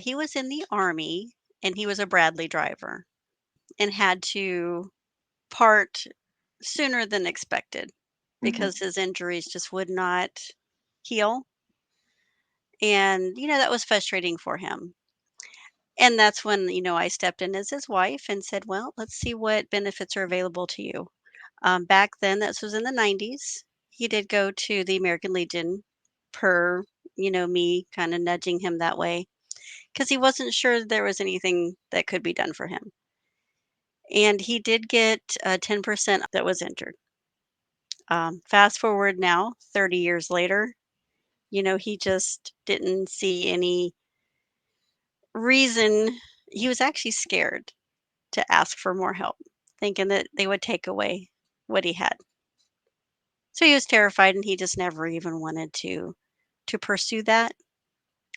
He was in the Army, and he was a Bradley driver and had to part sooner than expected Mhm. because his injuries just would not heal, and, that was frustrating for him. And that's when, I stepped in as his wife and said, "Well, let's see what benefits are available to you." Back then, this was in the 90s. He did go to the American Legion per, me kinda nudging him that way, because he wasn't sure there was anything that could be done for him. And he did get, 10% that was injured. Fast forward now, 30 years later, he just didn't see any reason. He was actually scared to ask for more help, thinking that they would take away what he had. So he was terrified and he just never even wanted to pursue that,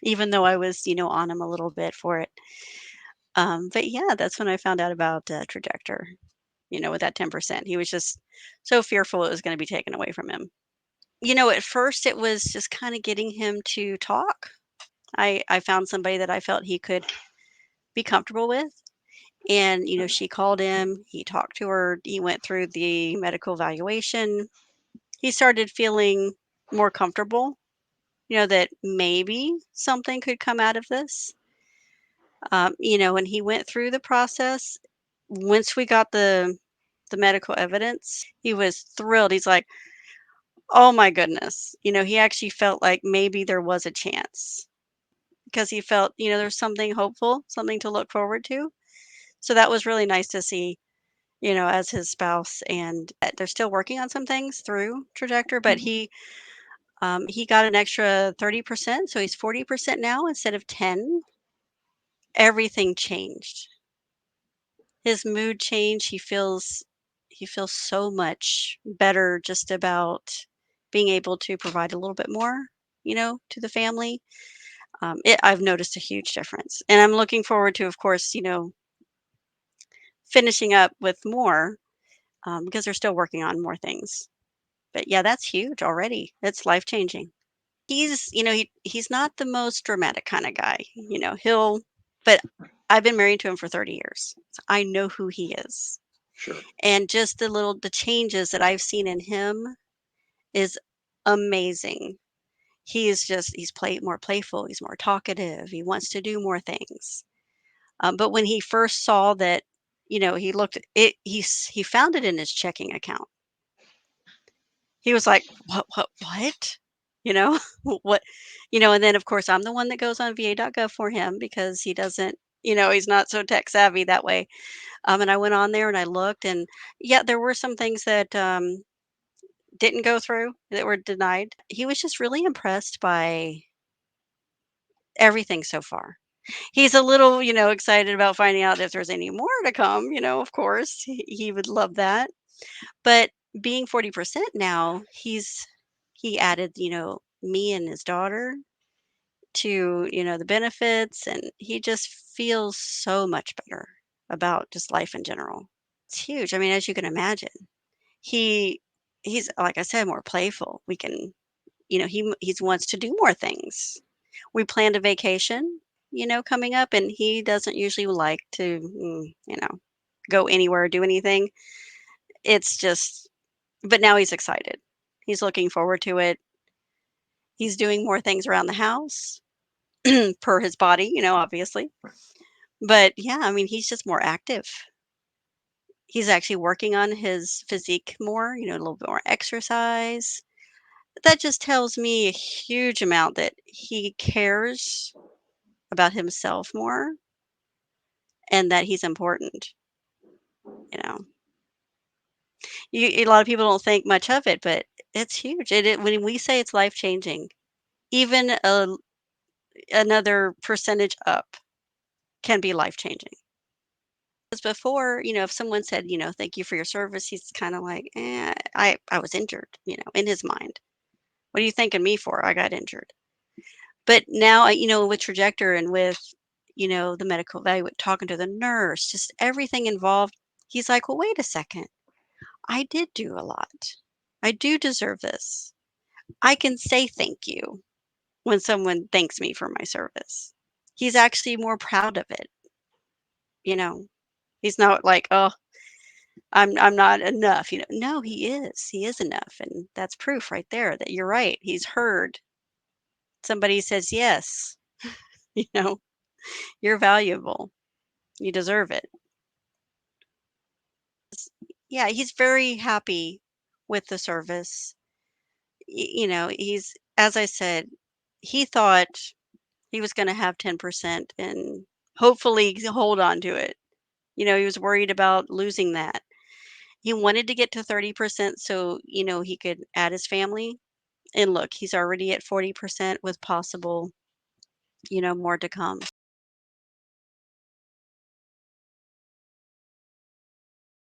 even though I was, on him a little bit for it. But yeah, that's when I found out about Trajector, with that 10%. He was just so fearful it was going to be taken away from him. At first it was just kind of getting him to talk. I found somebody that I felt he could be comfortable with. And, she called him, he talked to her, he went through the medical evaluation. He started feeling more comfortable, that maybe something could come out of this. When he went through the process, once we got the medical evidence, he was thrilled. He's like, "Oh my goodness." He actually felt like maybe there was a chance because he felt, there's something hopeful, something to look forward to. So that was really nice to see, as his spouse, and they're still working on some things through Trajector, but Mhm. he got an extra 30%, so he's 40% now instead of 10. Everything changed. His mood changed. He feels so much better just about being able to provide a little bit more, to the family. I've noticed a huge difference, and I'm looking forward to, of course, finishing up with more, because they're still working on more things. But yeah, that's huge already. It's life changing. He's not the most dramatic kind of guy. But I've been married to him for 30 years. So I know who he is. Sure. And just the changes that I've seen in him is amazing. He's more playful, he's more talkative, he wants to do more things. But when he first saw that, he looked at it, he found it in his checking account. He was like, what?" You know? What and then, of course, I'm the one that goes on VA.gov for him because he doesn't he's not so tech savvy that way. And I went on there and I looked, and, yeah, there were some things that, didn't go through, that were denied. He was just really impressed by everything so far. He's a little, excited about finding out if there's any more to come, of course. He would love that. But being 40% now, he added, me and his daughter to, the benefits, and he just feels so much better about just life in general. It's huge. I mean, as you can imagine, he he's, like I said, more playful. We can, he wants to do more things. We planned a vacation, coming up, and he doesn't usually like to, go anywhere or do anything. It's just, but now he's excited. He's looking forward to it. He's doing more things around the house per his body, obviously. But yeah, I mean, he's just more active. He's actually working on his physique more, a little bit more exercise. That just tells me a huge amount that he cares about himself more and that he's important, you know. A lot of people don't think much of it, but it's huge. When we say it's life changing, even another percentage up can be life changing. Because before, if someone said, "Thank you for your service," he's kind of like, I was injured, in his mind. What are you thanking me for? I got injured. But now, with Trajector and with, the medical value, with talking to the nurse, just everything involved, he's like, "Well, wait a second. I did do a lot. I do deserve this. I can say thank you when someone thanks me for my service." He's actually more proud of it, you know? He's not like, "Oh, I'm not enough," you know? No, he is. He is enough, and that's proof right there that you're right. He's heard. Somebody says, "Yes," you know? "You're valuable. You deserve it." Yeah, he's very happy with the service. He's as I said, he thought he was gonna have 10% and hopefully hold on to it. He was worried about losing that. He wanted to get to 30% so, he could add his family. And look, he's already at 40% with possible, more to come.